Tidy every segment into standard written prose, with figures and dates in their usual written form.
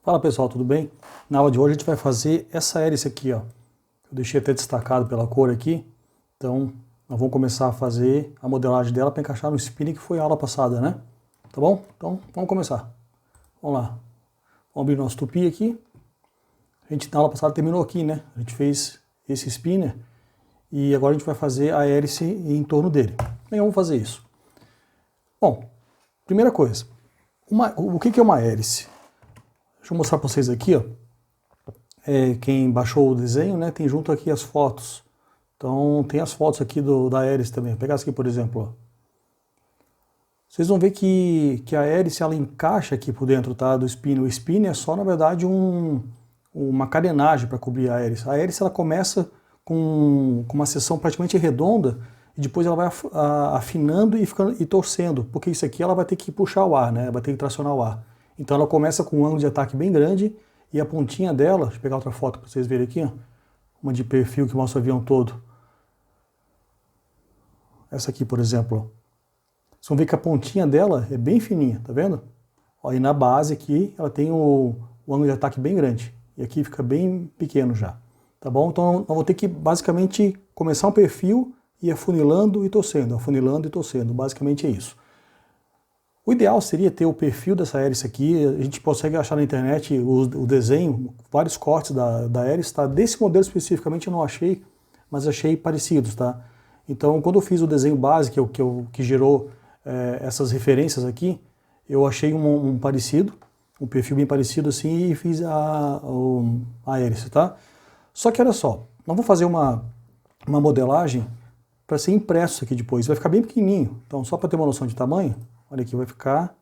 Fala pessoal, tudo bem? Na aula de hoje a gente vai fazer essa hélice aqui, ó. Eu deixei até destacado pela cor aqui. Então, nós vamos começar a fazer a modelagem dela para encaixar no spinning que foi a aula passada, né? Tá bom? Então, vamos começar. Vamos lá. Vamos abrir nosso tupi aqui. A gente na aula passada terminou aqui, né? A gente fez esse spinner e agora a gente vai fazer a hélice em torno dele. Bem, vamos fazer isso. Bom, primeira coisa, o que é uma hélice? Deixa eu mostrar para vocês aqui, ó. Quem baixou o desenho, né, tem junto aqui as fotos. Então tem as fotos aqui da hélice também. Vou pegar essa aqui, por exemplo. Ó. Vocês vão ver que a hélice ela encaixa aqui por dentro, tá, do spinner. O spinner é só, na verdade, uma carenagem para cobrir a hélice. A hélice ela começa com uma seção praticamente redonda e depois ela vai afinando e torcendo, porque isso aqui ela vai ter que puxar o ar, né, vai ter que tracionar o ar. Então ela começa com um ângulo de ataque bem grande e a pontinha dela, deixa eu pegar outra foto para vocês verem aqui, ó, uma de perfil que mostra o avião todo. Essa aqui, por exemplo. Ó. Vocês vão ver que a pontinha dela é bem fininha, tá vendo? Ó, e na base aqui ela tem o ângulo de ataque bem grande e aqui fica bem pequeno já, tá bom? Então nós vamos ter que basicamente começar um perfil e ir afunilando e torcendo, basicamente é isso. O ideal seria ter o perfil dessa hélice aqui, a gente consegue achar na internet o desenho, vários cortes da hélice, tá? Desse modelo especificamente eu não achei, mas achei parecidos, tá? Então quando eu fiz o desenho base, que gerou essas referências aqui, eu achei um parecido, um perfil bem parecido assim e fiz a hélice, tá? Só que olha só, nós vamos fazer uma modelagem para ser impresso aqui depois, vai ficar bem pequenininho, então só para ter uma noção de tamanho, olha aqui, vai ficar,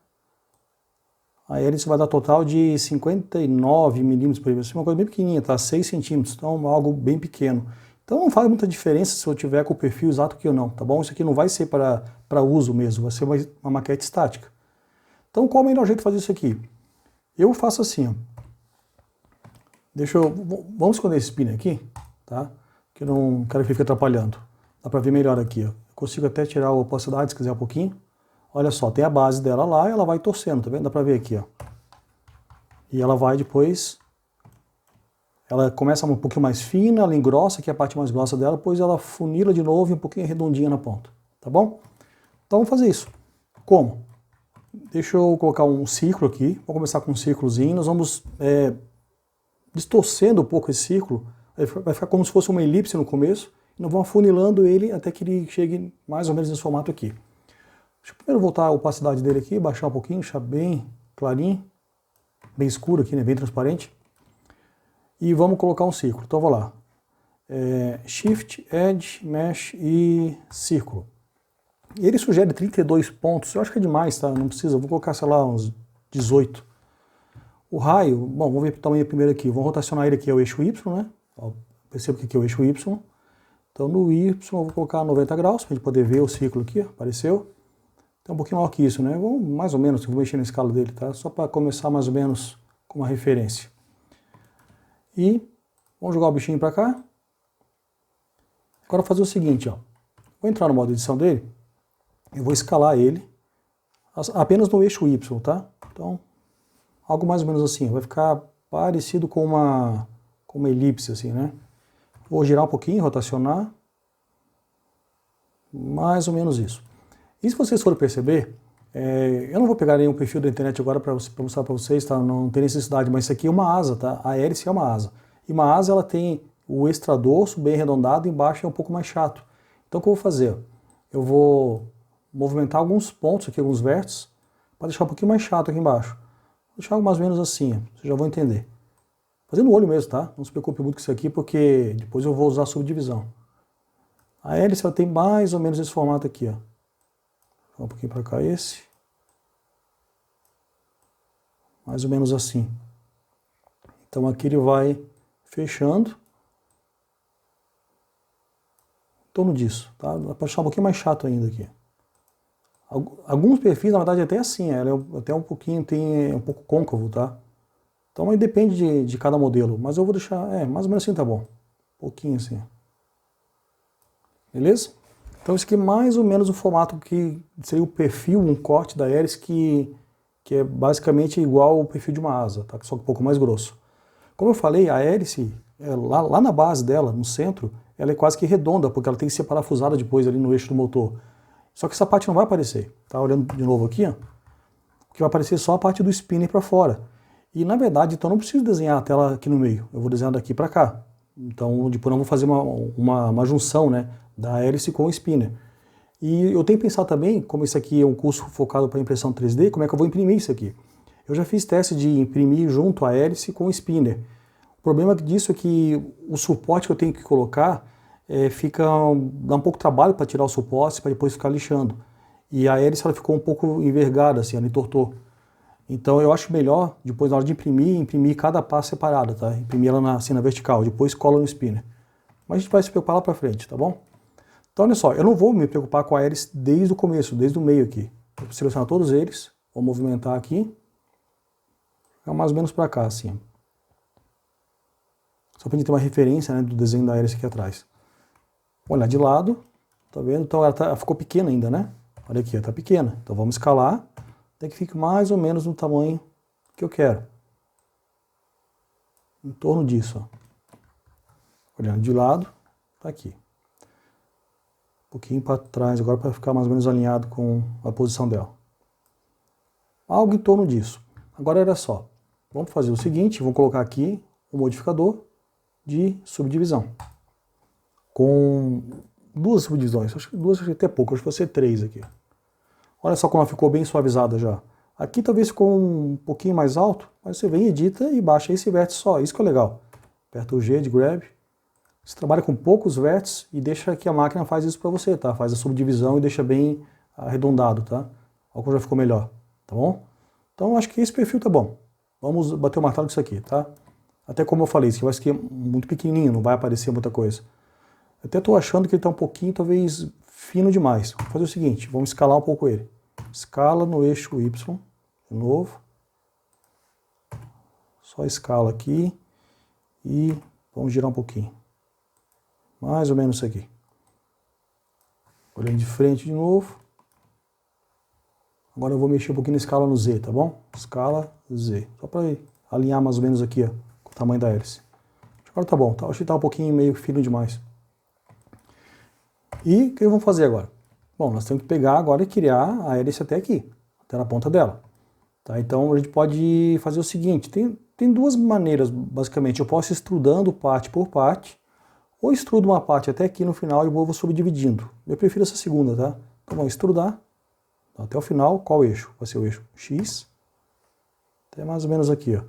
a hélice vai dar total de 59 milímetros por aí, vai ser uma coisa bem pequenininha, tá? 6 centímetros, então algo bem pequeno. Então não faz muita diferença se eu tiver com o perfil exato aqui ou não, tá bom? Isso aqui não vai ser para uso mesmo, vai ser uma maquete estática. Então qual é o melhor jeito de fazer isso aqui? Eu faço assim, ó. Vamos esconder esse spinner aqui, tá? Que eu não quero que fique atrapalhando. Dá para ver melhor aqui, ó. Eu consigo até tirar a opacidade se quiser um pouquinho. Olha só, tem a base dela lá e ela vai torcendo, tá vendo? Dá pra ver aqui, ó. E ela vai depois... Ela começa um pouquinho mais fina, ela engrossa, que é a parte mais grossa dela, depois ela funila de novo e um pouquinho redondinha na ponta, tá bom? Então vamos fazer isso. Como? Deixa eu colocar um círculo aqui, vou começar com um círculozinho, nós vamos distorcendo um pouco esse círculo, vai ficar como se fosse uma elipse no começo, e nós vamos afunilando ele até que ele chegue mais ou menos nesse formato aqui. Deixa eu primeiro voltar a opacidade dele aqui, baixar um pouquinho, deixar bem clarinho, bem escuro aqui, né, bem transparente. E vamos colocar um círculo. Então vou lá. Shift, Edge, Mesh e Círculo. Ele sugere 32 pontos, eu acho que é demais, tá? Não precisa, vou colocar, sei lá, uns 18. O raio, bom, vamos ver o tamanho primeiro aqui. Vamos rotacionar ele aqui ao eixo Y, né? Ó, perceba que aqui é o eixo Y. Então no Y eu vou colocar 90 graus, para a gente poder ver o círculo aqui, ó, apareceu. Então um pouquinho maior que isso, né? Vamos, mais ou menos, vou mexer na escala dele, tá? Só para começar mais ou menos com uma referência. E vamos jogar o bichinho para cá. Agora fazer o seguinte, ó. Vou entrar no modo edição dele. Eu vou escalar ele apenas no eixo Y, tá? Então, algo mais ou menos assim. Vai ficar parecido com uma elipse, assim, né? Vou girar um pouquinho, rotacionar. Mais ou menos isso. E se vocês forem perceber, eu não vou pegar nenhum perfil da internet agora para mostrar para vocês, tá? Não tem necessidade, mas isso aqui é uma asa, tá? A hélice é uma asa. E uma asa, ela tem o extradorso bem arredondado, embaixo é um pouco mais chato. Então o que eu vou fazer? Eu vou movimentar alguns pontos aqui, alguns vértices, para deixar um pouquinho mais chato aqui embaixo. Vou deixar mais ou menos assim, ó. Vocês já vão entender. Fazendo o olho mesmo, tá? Não se preocupe muito com isso aqui, porque depois eu vou usar a subdivisão. A hélice, ela tem mais ou menos esse formato aqui, ó. Um pouquinho para cá esse. Mais ou menos assim. Então aqui ele vai fechando. Em torno disso, tá? Dá para deixar um pouquinho mais chato ainda aqui. Alguns perfis, na verdade, até assim, ela é até um pouquinho, tem um pouco côncavo, tá? Então aí depende de cada modelo, mas eu vou deixar, mais ou menos assim tá bom. Um pouquinho assim. Beleza? Então esse aqui é mais ou menos o formato que seria o perfil, um corte da hélice que que é basicamente igual ao perfil de uma asa, tá? Só que um pouco mais grosso. Como eu falei, a hélice, lá na base dela, no centro, ela é quase que redonda, porque ela tem que ser parafusada depois ali no eixo do motor. Só que essa parte não vai aparecer. Tá olhando de novo aqui, ó, que vai aparecer só a parte do spinner para fora. E na verdade, então eu não preciso desenhar a tela aqui no meio, eu vou desenhar daqui para cá. Então depois nós vamos fazer uma junção, né, da hélice com o spinner. E eu tenho que pensar também, como isso aqui é um curso focado para impressão 3D, como é que eu vou imprimir isso aqui. Eu já fiz teste de imprimir junto a hélice com o spinner. O problema disso é que o suporte que eu tenho que colocar dá um pouco de trabalho para tirar o suporte, para depois ficar lixando. E a hélice ela ficou um pouco envergada, assim, ela entortou. Então eu acho melhor, depois na hora de imprimir cada passo separado, tá? Imprimir ela assim na vertical, depois cola no spinner. Mas a gente vai se preocupar lá para frente, tá bom? Então olha só, eu não vou me preocupar com a hélice desde o começo, desde o meio aqui. Eu vou selecionar todos eles, vou movimentar aqui, ficar mais ou menos para cá, assim. Só para a gente ter uma referência, né, do desenho da hélice aqui atrás. Olha de lado, tá vendo? Então ela ficou pequena ainda, né? Olha aqui, ela tá pequena. Então vamos escalar até que fique mais ou menos no tamanho que eu quero. Em torno disso, ó. Olhando de lado, tá aqui. Um pouquinho para trás agora para ficar mais ou menos alinhado com a posição dela. Algo em torno disso. Agora olha só. Vamos fazer o seguinte, vou colocar aqui o modificador de subdivisão. Com duas subdivisões, acho que duas até pouco, acho que vai ser 3 aqui. Olha só como ela ficou bem suavizada já. Aqui talvez ficou um pouquinho mais alto, mas você vem, edita e baixa esse vértice só, isso que é legal. Aperta o G de grab, você trabalha com poucos vértices e deixa que a máquina faz isso para você, tá? Faz a subdivisão e deixa bem arredondado, tá? Olha como já ficou melhor, tá bom? Então acho que esse perfil tá bom. Vamos bater o martelo com isso aqui, tá? Até como eu falei, isso aqui vai ser muito pequenininho, não vai aparecer muita coisa. Até estou achando que ele está um pouquinho, talvez, fino demais. Vamos fazer o seguinte, vamos escalar um pouco ele. Escala no eixo Y, de novo. Só escala aqui e vamos girar um pouquinho. Mais ou menos isso aqui. Olhando de frente de novo. Agora eu vou mexer um pouquinho na escala no Z, tá bom? Escala Z. Só para alinhar mais ou menos aqui, ó, com o tamanho da hélice. Agora tá bom, tá? Acho que tá um pouquinho meio fino demais. E o que vamos fazer agora? Bom, nós temos que pegar agora e criar a hélice até aqui, até na ponta dela. Tá? Então a gente pode fazer o seguinte, tem duas maneiras basicamente, eu posso ir extrudando parte por parte, ou extrudo uma parte até aqui no final e vou subdividindo. Eu prefiro essa segunda, tá? Então vamos extrudar até o final, qual eixo? Vai ser o eixo X, até mais ou menos aqui, ó.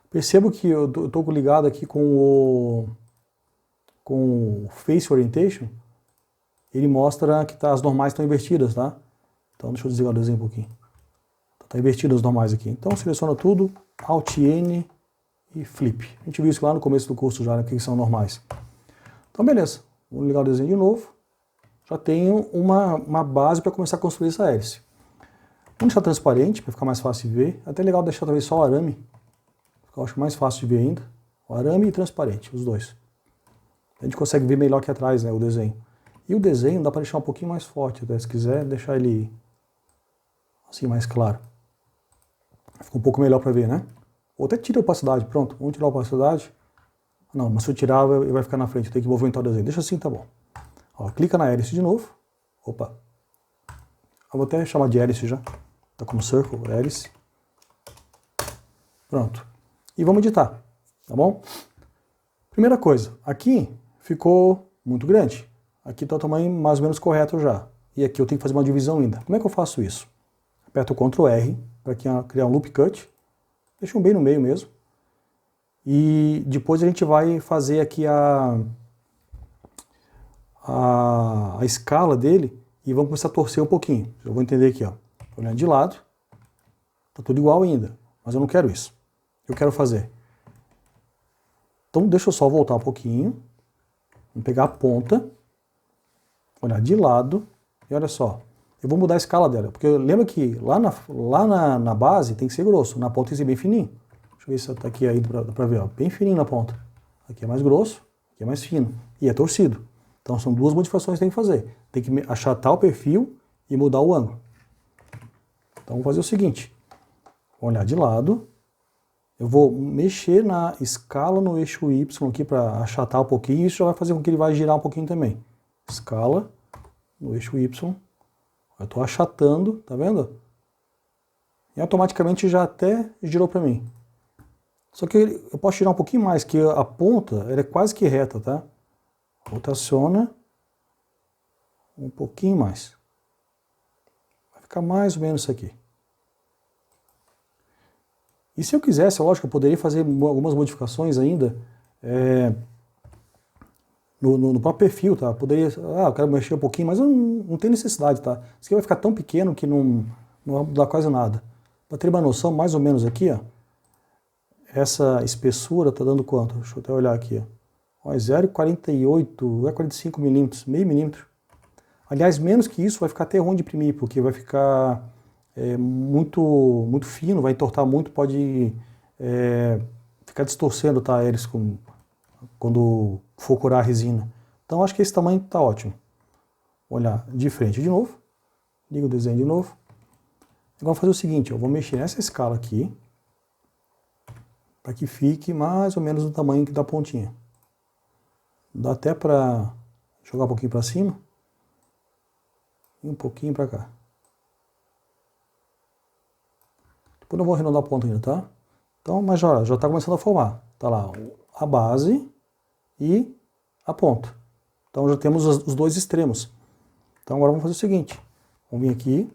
Percebo que eu estou ligado aqui com o Face Orientation, ele mostra que as normais estão invertidas, tá? Então deixa eu desligar o desenho um pouquinho. Está invertido as normais aqui. Então seleciona tudo, Alt N e Flip. A gente viu isso lá no começo do curso já, né, que são normais. Então beleza, vamos ligar o desenho de novo. Já tenho uma base para começar a construir essa hélice. Vamos deixar transparente para ficar mais fácil de ver. Até legal deixar talvez só o arame. Eu acho mais fácil de ver ainda. O arame e transparente, os dois. A gente consegue ver melhor aqui atrás, né, o desenho. E o desenho dá para deixar um pouquinho mais forte, até se quiser deixar ele assim mais claro. Fica um pouco melhor para ver, né? Ou até tira a opacidade, pronto, vamos tirar a opacidade. Não, mas se eu tirar, ele vai ficar na frente, eu tenho que movimentar o desenho. Deixa assim, tá bom. Ó, clica na hélice de novo. Opa. Eu vou até chamar de hélice já. Tá como circle, hélice. Pronto. E vamos editar, tá bom? Primeira coisa, aqui ficou muito grande. Aqui está o tamanho mais ou menos correto já. E aqui eu tenho que fazer uma divisão ainda. Como é que eu faço isso? Aperto o Ctrl R para criar um loop cut. Deixa bem no meio mesmo. E depois a gente vai fazer aqui a escala dele e vamos começar a torcer um pouquinho. Eu vou entender aqui, ó. Olhando de lado. Tá tudo igual ainda, mas eu não quero isso. Eu quero fazer. Então deixa eu só voltar um pouquinho. Vamos pegar a ponta. Olhar de lado, e olha só, eu vou mudar a escala dela, porque lembra que lá na base tem que ser grosso, na ponta tem que ser bem fininho. Deixa eu ver se está aqui aí para ver, ó, bem fininho na ponta. Aqui é mais grosso, aqui é mais fino, e é torcido. Então são duas modificações que tem que fazer. Tem que achatar o perfil e mudar o ângulo. Então vamos fazer o seguinte, olhar de lado. Eu vou mexer na escala no eixo Y aqui para achatar um pouquinho. Isso já vai fazer com que ele vai girar um pouquinho também. Escala no eixo Y. Eu estou achatando, tá vendo? E automaticamente já até girou para mim. Só que eu posso girar um pouquinho mais, que a ponta ela é quase que reta, tá? Rotaciona um pouquinho mais. Vai ficar mais ou menos isso aqui. E se eu quisesse, lógico, eu poderia fazer algumas modificações ainda no próprio perfil, tá? Poderia, eu quero mexer um pouquinho, mas eu não tenho necessidade, tá? Isso aqui vai ficar tão pequeno que não vai mudar quase nada. Para ter uma noção, mais ou menos aqui, ó, essa espessura tá dando quanto? Deixa eu até olhar aqui, ó. 0,48, 45 milímetros, meio milímetro. Aliás, menos que isso vai ficar até ruim de imprimir, porque vai ficar muito fino, vai entortar muito, pode ficar distorcendo, tá, eles quando for curar a resina. Então acho que esse tamanho tá ótimo. Vou olhar de frente de novo, ligo o desenho de novo. Agora vou fazer o seguinte, eu vou mexer nessa escala aqui, para que fique mais ou menos do tamanho da pontinha. Dá até para jogar um pouquinho para cima e um pouquinho para cá. Depois eu vou arredondar a ponta ainda, tá? Então, mas já está começando a formar. Tá lá a base e a ponta. Então já temos os dois extremos. Então agora vamos fazer o seguinte. Vamos vir aqui.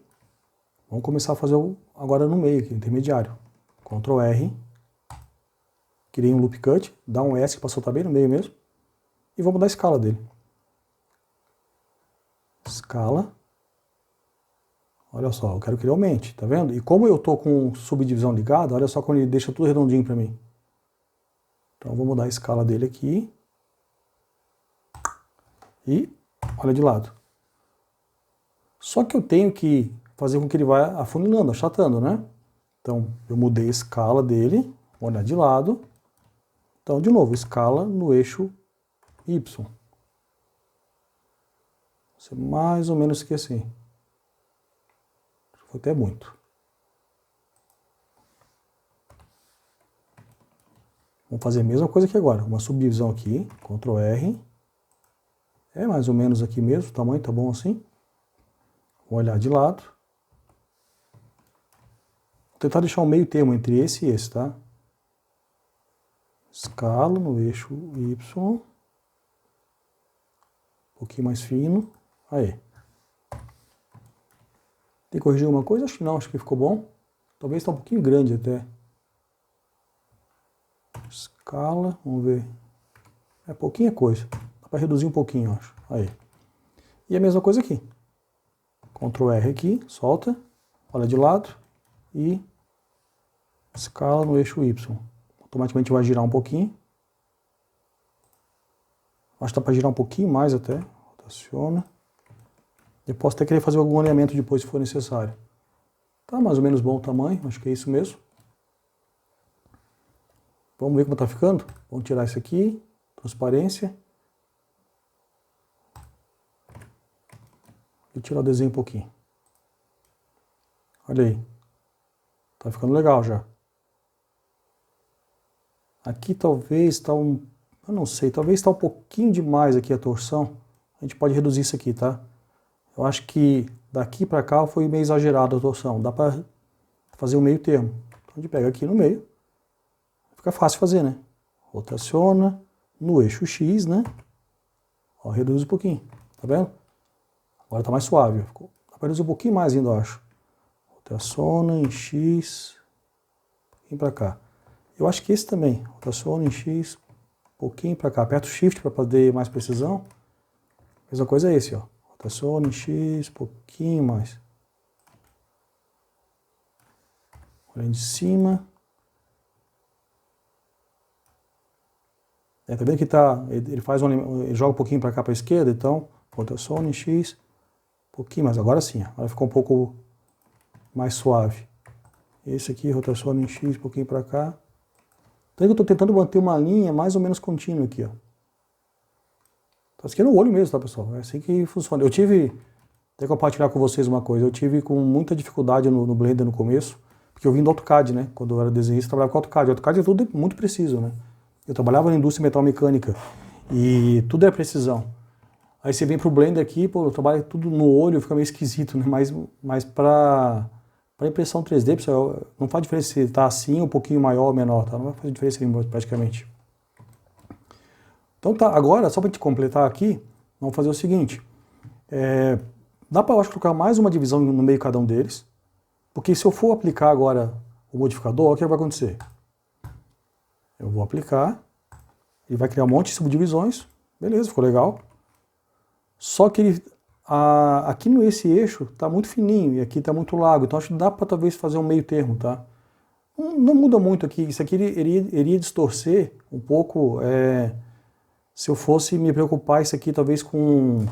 Vamos começar a fazer agora no meio aqui, intermediário. Ctrl R. Criei um loop cut. Dá um S para soltar bem no meio mesmo. E vamos dar a escala dele. Escala. Olha só, eu quero que ele aumente, tá vendo? E como eu tô com subdivisão ligada, olha só como ele deixa tudo redondinho para mim. Então vou mudar a escala dele aqui. E olha de lado. Só que eu tenho que fazer com que ele vá afunilando, achatando, né? Então eu mudei a escala dele, vou olhar de lado. Então de novo, escala no eixo Y. Vai ser mais ou menos que assim. Foi até muito. Vamos fazer a mesma coisa aqui agora. Uma subdivisão aqui, Ctrl R. É mais ou menos aqui mesmo, o tamanho tá bom assim. Vou olhar de lado. Vou tentar deixar um meio termo entre esse e esse, tá? Escala no eixo Y. Um pouquinho mais fino. Aí. Tem que corrigir alguma coisa? Acho que não, acho que ficou bom. Talvez está um pouquinho grande até. Escala, vamos ver. É pouquinha coisa. Dá para reduzir um pouquinho, acho. Aí. E a mesma coisa aqui. Ctrl R aqui, solta, olha de lado e escala no eixo Y. Automaticamente vai girar um pouquinho. Acho que dá para girar um pouquinho mais até. Rotaciona. Eu posso até querer fazer algum alinhamento depois se for necessário. Tá mais ou menos bom o tamanho, acho que é isso mesmo. Vamos ver como tá ficando? Vamos tirar isso aqui, transparência. E tirar o desenho um pouquinho. Olha aí. Tá ficando legal já. Aqui talvez está eu não sei, talvez está um pouquinho demais aqui a torção. A gente pode reduzir isso aqui, tá? Eu acho que daqui para cá foi meio exagerado a torção. Dá para fazer um meio termo. Então a gente pega aqui no meio. Fica fácil fazer, né? Rotaciona no eixo X, né? Ó, reduz um pouquinho. Tá vendo? Agora tá mais suave. Dá para reduzir um pouquinho mais ainda, eu acho. Rotaciona em X. Um pouquinho para cá. Eu acho que esse também. Rotaciona em X. Um pouquinho para cá. Aperta o Shift para poder mais precisão. A mesma coisa é esse, ó. Rotaciona em X, pouquinho mais. Olhando de cima. Tá vendo que ele faz ele joga um pouquinho para cá para a esquerda, então rotaciona em X, pouquinho mais. Agora sim, agora ficou um pouco mais suave. Esse aqui rotaciona em X, pouquinho para cá. Então eu estou tentando manter uma linha mais ou menos contínua aqui, ó. Tá aqui no olho mesmo, tá, pessoal? É assim que funciona. Até compartilhar com vocês uma coisa, eu tive com muita dificuldade no Blender no começo, Porque eu vim do AutoCAD, né? Quando eu era desenhista, eu trabalhava com AutoCAD. O AutoCAD é tudo muito preciso, né? Eu trabalhava na indústria metal-mecânica e tudo é precisão. Aí você vem pro Blender aqui, pô, eu trabalho tudo no olho, fica meio esquisito, né? Mas para impressão 3D, pessoal, não faz diferença se tá assim, um pouquinho maior ou menor, tá? Não vai fazer diferença nenhuma, praticamente. Então tá, agora, só para te completar aqui, vamos fazer o seguinte. Dá para, eu acho, colocar mais uma divisão no meio de cada um deles, porque se eu for aplicar agora o modificador, olha o que vai acontecer. Eu vou aplicar, ele vai criar um monte de subdivisões, beleza, ficou legal. Só que ele, aqui nesse eixo está muito fininho e aqui está muito largo, então acho que dá para talvez fazer um meio termo, tá? Não muda muito aqui, isso aqui iria distorcer um pouco, se eu fosse me preocupar isso aqui talvez com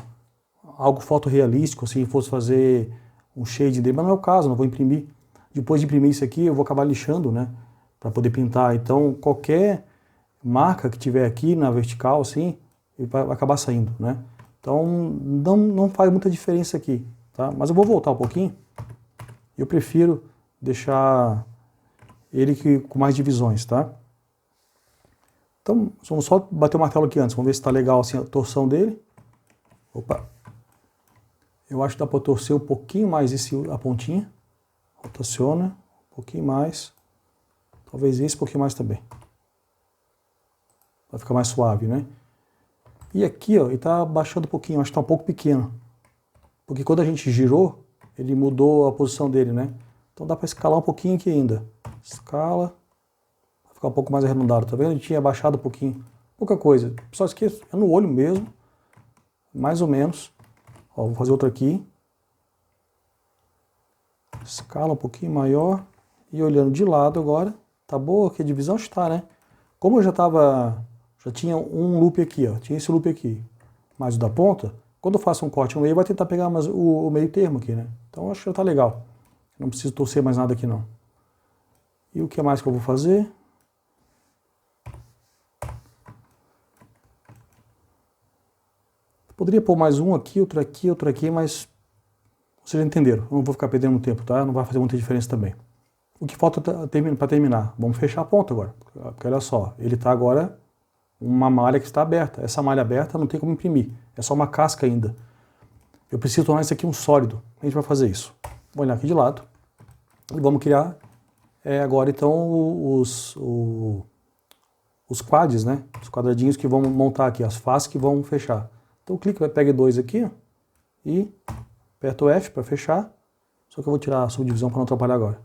algo fotorrealístico, assim, fosse fazer um shade dele, mas não é o caso, não vou imprimir. Depois de imprimir isso aqui, eu vou acabar lixando, né, para poder pintar. Então, qualquer marca que tiver aqui na vertical, assim, ele vai acabar saindo, né. Então, não faz muita diferença aqui, tá? Mas eu vou voltar um pouquinho. Eu prefiro deixar ele com mais divisões, tá? Então, vamos só bater o martelo aqui antes. Vamos ver se está legal assim a torção dele. Opa! Eu acho que dá para torcer um pouquinho mais a pontinha. Rotaciona um pouquinho mais. Talvez esse um pouquinho mais também. Vai ficar mais suave, né? E aqui, ó, ele está baixando um pouquinho. Acho que está um pouco pequeno. Porque quando a gente girou, ele mudou a posição dele, né? Então dá para escalar um pouquinho aqui ainda. Escala. Vai ficar um pouco mais arredondado, tá vendo? Ele tinha baixado um pouquinho. Pouca coisa. Só esqueça, é no olho mesmo. Mais ou menos. Ó, vou fazer outra aqui. Escala um pouquinho maior. E olhando de lado agora. Tá boa aqui a divisão? Está, né? Como eu já tinha um loop aqui, ó. Tinha esse loop aqui. Mais o da ponta. Quando eu faço um corte no meio, vai tentar pegar mais o meio termo aqui, né? Então acho que já tá legal. Não preciso torcer mais nada aqui, não. E o que mais que eu vou fazer? Poderia pôr mais um aqui, outro aqui, mas vocês já entenderam. Eu não vou ficar perdendo tempo, tá? Não vai fazer muita diferença também. O que falta para terminar? Vamos fechar a ponta agora. Porque olha só, ele está agora uma malha que está aberta. Essa malha aberta não tem como imprimir. É só uma casca ainda. Eu preciso tornar isso aqui um sólido. A gente vai fazer isso. Vou olhar aqui de lado. E vamos criar agora então os quadros, né? Os quadradinhos que vão montar aqui, as faces que vão fechar. Então clica, pega dois aqui, ó, e aperta o F para fechar. Só que eu vou tirar a subdivisão para não atrapalhar agora.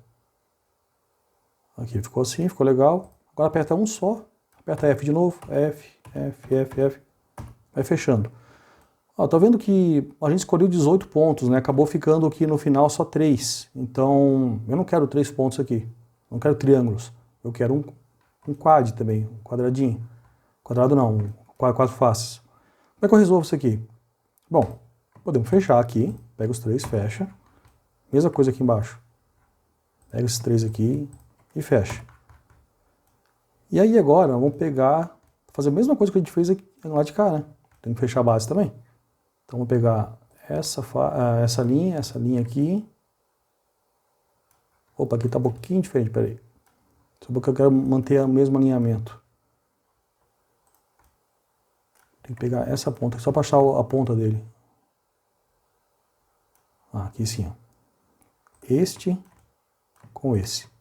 Aqui ficou assim, ficou legal. Agora aperta um só, aperta F de novo, F. Vai fechando. Ó, tá vendo que a gente escolheu 18 pontos, né? Acabou ficando aqui no final só 3. Então, eu não quero 3 pontos aqui. Não quero triângulos. Eu quero um quad também, um quadradinho. Quadrado não, quatro faces. Como é que eu resolvo isso aqui? Bom, podemos fechar aqui. Pega os 3, fecha. Mesma coisa aqui embaixo. Pega esses 3 aqui e fecha. E aí agora, vamos fazer a mesma coisa que a gente fez aqui, lá de cá, né? Tem que fechar a base também. Então vou pegar essa linha aqui. Opa, aqui está um pouquinho diferente, peraí. Só porque eu quero manter o mesmo alinhamento. Tem que pegar essa ponta, só para achar a ponta dele. Aqui sim, ó. Este com esse.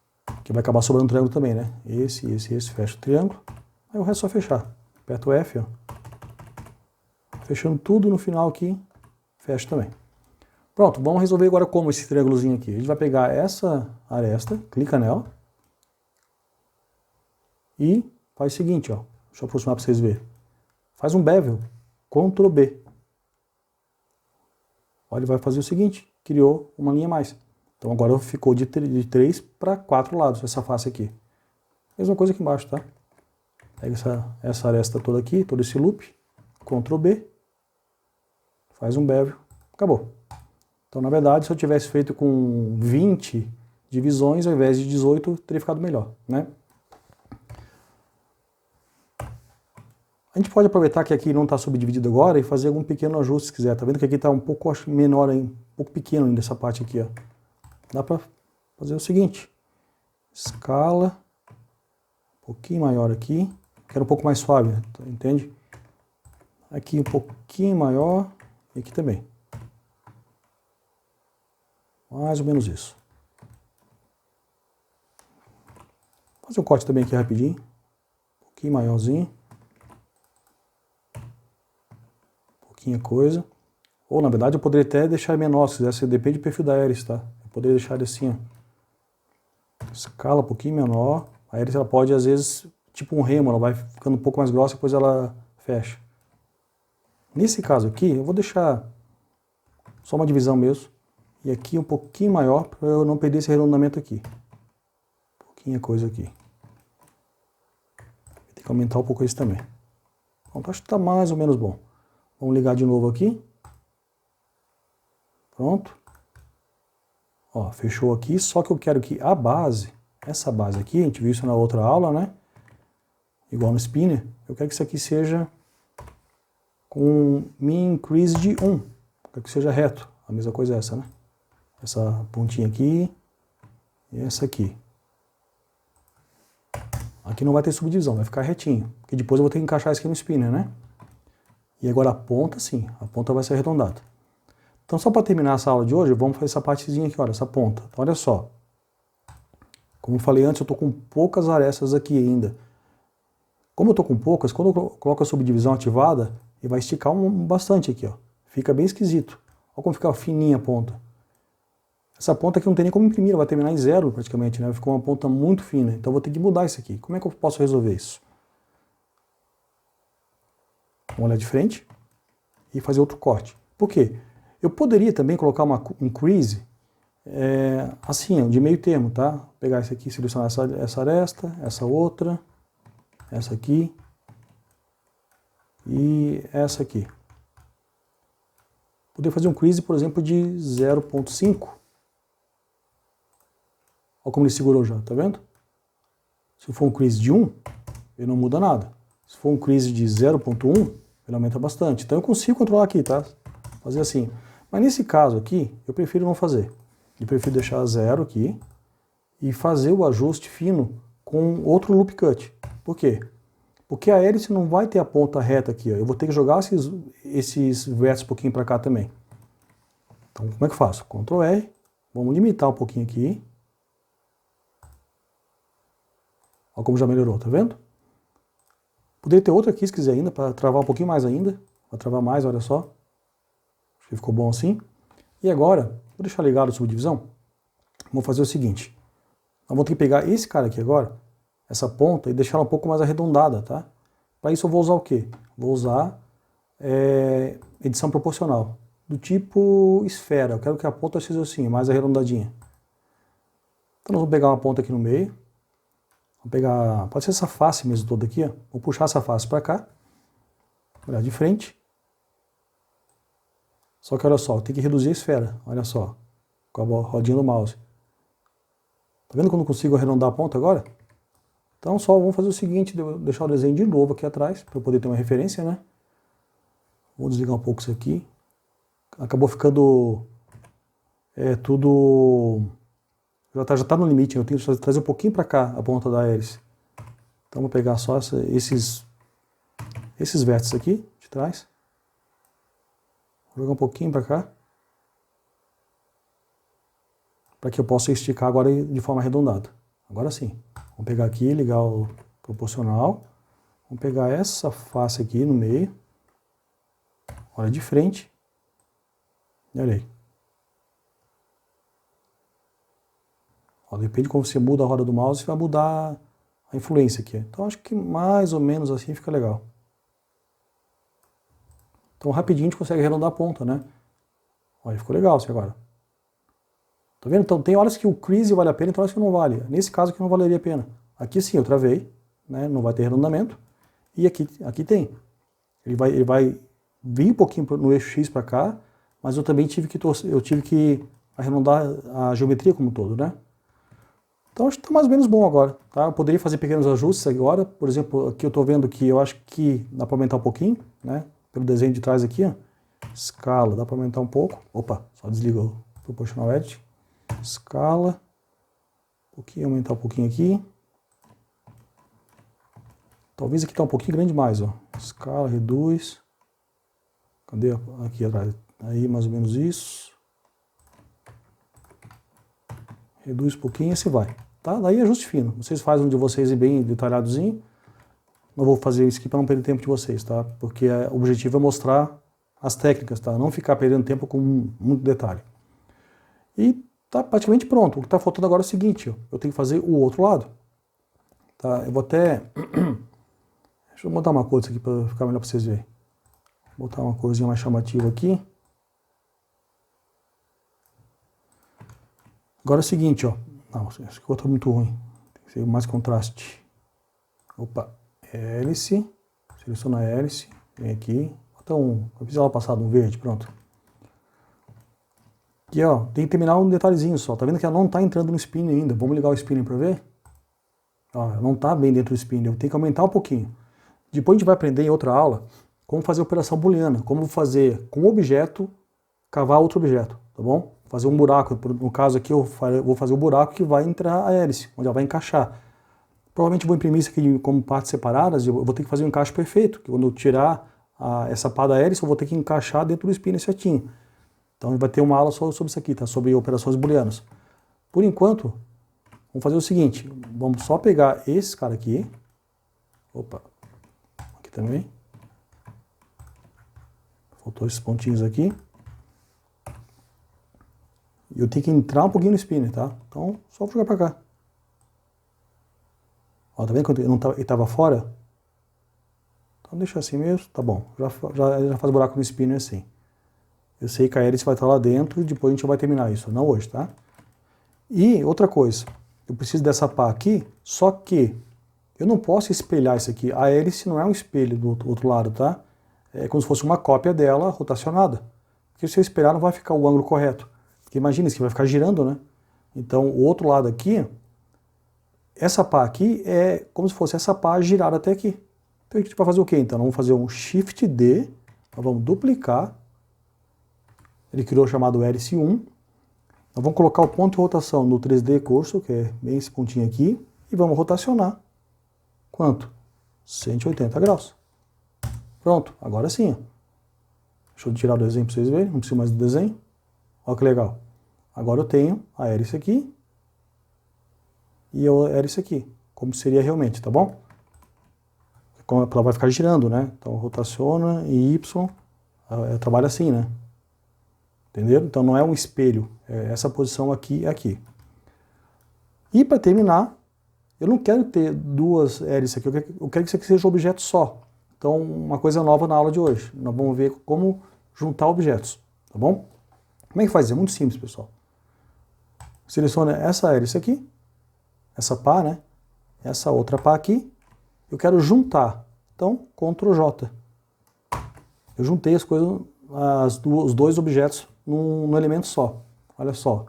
Que vai acabar sobrando um triângulo também, né? Esse, fecha o triângulo. Aí o resto é só fechar. Aperta o F, ó. Fechando tudo no final aqui, fecha também. Pronto, vamos resolver agora como esse triângulozinho aqui. A gente vai pegar essa aresta, clica nela. E faz o seguinte, ó. Deixa eu aproximar para vocês verem. Faz um bevel, Ctrl B. Olha, ele vai fazer o seguinte, criou uma linha a mais. Então agora ficou de 3 para 4 lados essa face aqui. Mesma coisa aqui embaixo, tá? Pega essa aresta toda aqui, todo esse loop, Ctrl B. Faz um bevel, acabou. Então, na verdade, se eu tivesse feito com 20 divisões, ao invés de 18, teria ficado melhor, né? A gente pode aproveitar que aqui não está subdividido agora e fazer algum pequeno ajuste se quiser. Tá vendo que aqui está um pouco menor ainda, um pouco pequeno ainda essa parte aqui, ó. Dá para fazer o seguinte. escala, um pouquinho maior aqui, quero um pouco mais suave, entende? Aqui um pouquinho maior e aqui também. Mais ou menos isso. Vou fazer um corte também aqui rapidinho, um pouquinho maiorzinho. Pouquinha coisa. Ou, na verdade, eu poderia até deixar menor, se quisesse, depende do perfil da hélice, tá? Eu poderia deixar ele assim, ó. Escala um pouquinho menor. A hélice, ela pode, às vezes, tipo um remo, ela vai ficando um pouco mais grossa, depois ela fecha. Nesse caso aqui, eu vou deixar só uma divisão mesmo. E aqui um pouquinho maior, para eu não perder esse arredondamento aqui. Pouquinha coisa aqui. Tem que aumentar um pouco isso também. Então, acho que tá mais ou menos bom. Vamos ligar de novo aqui. Pronto. Ó, fechou aqui, só que eu quero que a base, essa base aqui, a gente viu isso na outra aula, né? Igual no spinner, eu quero que isso aqui seja com min increase de 1. Eu quero que seja reto. A mesma coisa é essa, né? Essa pontinha aqui e essa aqui. Aqui não vai ter subdivisão, vai ficar retinho. Porque depois eu vou ter que encaixar isso aqui no spinner, né? E agora a ponta, sim, a ponta vai ser arredondada. Então, só para terminar essa aula de hoje, vamos fazer essa partezinha aqui, olha, essa ponta. Então, olha só. Como eu falei antes, eu estou com poucas arestas aqui ainda. Como eu estou com poucas, quando eu coloco a subdivisão ativada, ele vai esticar bastante aqui, ó. Fica bem esquisito. Olha como fica fininha a ponta. Essa ponta aqui não tem nem como imprimir, ela vai terminar em zero praticamente, né? Ficou uma ponta muito fina. Então, eu vou ter que mudar isso aqui. Como é que eu posso resolver isso? Vamos olhar de frente e fazer outro corte. Por quê? Eu poderia também colocar um crease assim, de meio termo, tá? Vou pegar esse aqui, selecionar essa aresta, essa outra, essa aqui e essa aqui. Poderia fazer um crease, por exemplo, de 0,5. Olha como ele segurou já, tá vendo? Se for um crease de 1, ele não muda nada. Se for um crease de 0,1, ele aumenta bastante. Então eu consigo controlar aqui, tá? Fazer assim. Mas nesse caso aqui, eu prefiro não fazer. Eu prefiro deixar 0 aqui e fazer o ajuste fino com outro loop cut. Por quê? Porque a hélice não vai ter a ponta reta aqui, ó. Eu vou ter que jogar esses vértices um pouquinho para cá também. Então, como é que eu faço? Ctrl R, vamos limitar um pouquinho aqui. Olha como já melhorou, tá vendo? Poderia ter outra aqui se quiser ainda, para travar um pouquinho mais ainda. Para travar mais, olha só. Acho que ficou bom assim. E agora, vou deixar ligado a subdivisão. Vamos fazer o seguinte. Nós vamos ter que pegar esse cara aqui agora, essa ponta, e deixar ela um pouco mais arredondada, tá? Para isso eu vou usar o quê? Vou usar edição proporcional, do tipo esfera. Eu quero que a ponta seja assim, mais arredondadinha. Então nós vamos pegar uma ponta aqui no meio. Vamos pegar, pode ser essa face mesmo toda aqui, ó. Vou puxar essa face para cá. Olhar de frente. Só que olha só, tem que reduzir a esfera, olha só, com a rodinha do mouse. Tá vendo como eu consigo arredondar a ponta agora? Então só vamos fazer o seguinte, deixar o desenho de novo aqui atrás, para eu poder ter uma referência, né? Vou desligar um pouco isso aqui. Acabou ficando tudo... Já tá no limite, eu tenho que trazer um pouquinho para cá a ponta da hélice. Então vou pegar só esses vértices aqui de trás. Vou jogar um pouquinho para cá. Para que eu possa esticar agora de forma arredondada. Agora sim. Vamos pegar aqui, ligar o proporcional. Vamos pegar essa face aqui no meio. Olha de frente. E olha aí. Ó, depende de como você muda a roda do mouse, vai mudar a influência aqui. Então acho que mais ou menos assim fica legal. Então rapidinho a gente consegue arredondar a ponta, né? Olha, ficou legal assim agora. Tá vendo? Então tem horas que o crease vale a pena e tem horas que não vale. Nesse caso aqui não valeria a pena. Aqui sim eu travei, né? Não vai ter arredondamento. E aqui tem. Ele vai vir um pouquinho no eixo X para cá, mas eu também tive que arredondar a geometria como um todo, né? Então acho que está mais ou menos bom agora, tá? Eu poderia fazer pequenos ajustes agora, por exemplo, aqui eu estou vendo que eu acho que dá para aumentar um pouquinho, né? Pelo desenho de trás aqui, ó. Escala, dá para aumentar um pouco. Opa, só desliga o Proportional Edit. Escala, um pouquinho, aumentar um pouquinho aqui. Talvez aqui tá um pouquinho grande demais, ó. Escala, reduz. Cadê? Aqui atrás. Aí, mais ou menos isso. Reduz um pouquinho e assim vai. Tá? Daí ajuste fino. Vocês fazem um de vocês bem detalhadozinho. Não vou fazer isso aqui para não perder tempo de vocês, tá? Porque o objetivo é mostrar as técnicas, tá? Não ficar perdendo tempo com muito detalhe. E tá praticamente pronto. O que tá faltando agora é o seguinte, ó. Eu tenho que fazer o outro lado. Tá? Eu vou até... Deixa eu botar uma cor disso aqui para ficar melhor para vocês verem. Vou botar uma corzinha mais chamativa aqui. Agora é o seguinte, ó. Não, esse cor tá muito ruim. Tem que ser mais contraste. Opa. Hélice. Seleciona a hélice. Vem aqui. Bota um... Eu fiz ela passada, um verde, pronto. Aqui, ó. Tem que terminar um detalhezinho só. Tá vendo que ela não tá entrando no spin ainda. Vamos ligar o spin para ver? Ó, ela não tá bem dentro do spin. Eu tenho que aumentar um pouquinho. Depois a gente vai aprender em outra aula como fazer operação booleana. Como fazer com um objeto, cavar outro objeto. Tá bom? Fazer um buraco, no caso aqui eu vou fazer o buraco que vai entrar a hélice, onde ela vai encaixar. Provavelmente vou imprimir isso aqui como partes separadas, eu vou ter que fazer um encaixe perfeito, que quando eu tirar essa pá da hélice eu vou ter que encaixar dentro do spinner certinho. Então vai ter uma aula só sobre isso aqui, tá? Sobre operações booleanas. Por enquanto, vamos fazer o seguinte, vamos só pegar esse cara aqui, opa, aqui também, faltou esses pontinhos aqui. E eu tenho que entrar um pouquinho no spinner, tá? Então, só vou jogar pra cá. Ó, tá vendo que ele estava fora? Então deixa assim mesmo, tá bom. Já faz buraco no spinner assim. Eu sei que a hélice vai estar lá dentro e depois a gente vai terminar isso. Não hoje, tá? E outra coisa. Eu preciso dessa pá aqui, só que eu não posso espelhar isso aqui. A hélice não é um espelho do outro lado, tá? É como se fosse uma cópia dela rotacionada. Porque se eu espelhar não vai ficar o ângulo correto. Porque imagina, isso aqui vai ficar girando, né? Então, o outro lado aqui, essa pá aqui é como se fosse essa pá girada até aqui. Então, a gente vai fazer o quê? Então, vamos fazer um Shift D, nós vamos duplicar. Ele criou o chamado hélice 1. Nós vamos colocar o ponto de rotação no 3D curso, que é bem esse pontinho aqui, e vamos rotacionar. Quanto? 180 graus. Pronto, agora sim. Ó. Deixa eu tirar o desenho para vocês verem, não preciso mais do desenho. Olha que legal. Agora eu tenho a hélice aqui e a hélice aqui, como seria realmente, tá bom? Ela vai ficar girando, né? Então rotaciona e Y, trabalha assim, né? Entenderam? Então não é um espelho, essa posição aqui e aqui. E para terminar, eu não quero ter duas hélices aqui, eu quero que isso aqui seja um objeto só. Então uma coisa nova na aula de hoje, nós vamos ver como juntar objetos, tá bom? Como é que faz? É muito simples, pessoal. Seleciona essa hélice aqui, essa pá, né? Essa outra pá aqui. Eu quero juntar. Então, Ctrl J. Eu juntei as coisas, os dois objetos num elemento só. Olha só.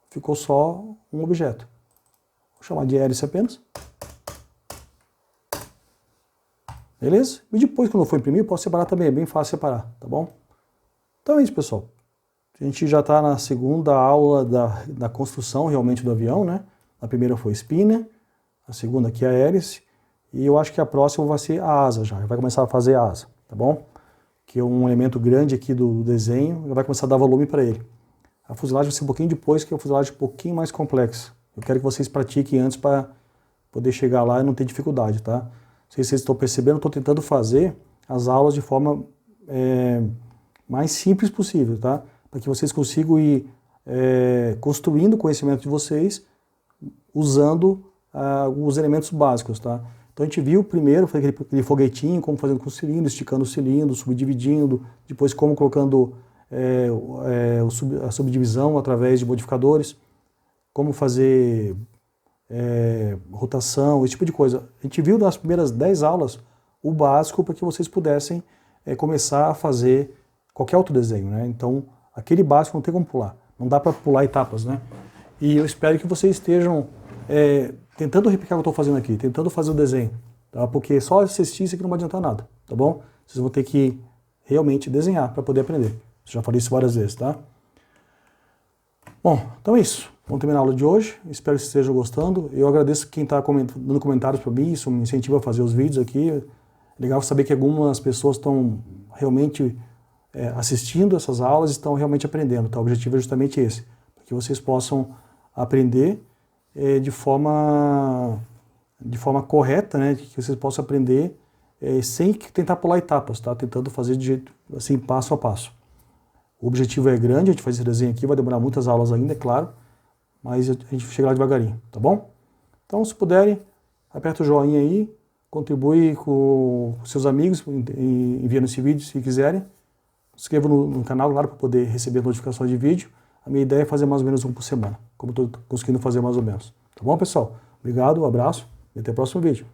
Ficou só um objeto. Vou chamar de hélice apenas. Beleza? E depois, quando eu for imprimir, eu posso separar também. É bem fácil separar, tá bom? Então é isso, pessoal. A gente já está na segunda aula da construção realmente do avião, né? A primeira foi spinner, a segunda aqui é a hélice, e eu acho que a próxima vai ser a asa já, vai começar a fazer a asa, tá bom? Que é um elemento grande aqui do desenho, já vai começar a dar volume para ele. A fuselagem vai ser um pouquinho depois, que é uma fuselagem um pouquinho mais complexa. Eu quero que vocês pratiquem antes para poder chegar lá e não ter dificuldade, tá? Não sei se vocês estão percebendo, eu estou tentando fazer as aulas de forma mais simples possível, tá? Para que vocês consigam ir construindo o conhecimento de vocês usando os elementos básicos, tá? Então a gente viu primeiro, foi aquele foguetinho, como fazendo com o cilindro, esticando o cilindro, subdividindo, depois como colocando a subdivisão através de modificadores, como fazer rotação, esse tipo de coisa. A gente viu nas primeiras 10 aulas o básico para que vocês pudessem começar a fazer qualquer outro desenho, né? Então, aquele básico não tem como pular, não dá para pular etapas, né? E eu espero que vocês estejam tentando replicar o que eu estou fazendo aqui, tentando fazer o desenho, tá? Porque só assistir isso aqui não vai adiantar nada, tá bom? Vocês vão ter que realmente desenhar para poder aprender. Já falei isso várias vezes, tá? Bom, então é isso. Vamos terminar a aula de hoje, espero que vocês estejam gostando. Eu agradeço quem está dando comentários para mim, isso me incentiva a fazer os vídeos aqui. É legal saber que algumas pessoas estão realmente assistindo essas aulas e estão realmente aprendendo. Tá? O objetivo é justamente esse, para que vocês possam aprender de forma correta, né? Que vocês possam aprender sem tentar pular etapas, tá? Tentando fazer de jeito assim, passo a passo. O objetivo é grande, a gente faz esse desenho aqui, vai demorar muitas aulas ainda, é claro, mas a gente chega lá devagarinho, tá bom? Então, se puderem, aperta o joinha aí, contribui com seus amigos, enviando esse vídeo se quiserem. Se inscreva no canal, claro, para poder receber notificações de vídeo. A minha ideia é fazer mais ou menos um por semana, como estou conseguindo fazer mais ou menos. Tá bom, pessoal? Obrigado, um abraço e até o próximo vídeo.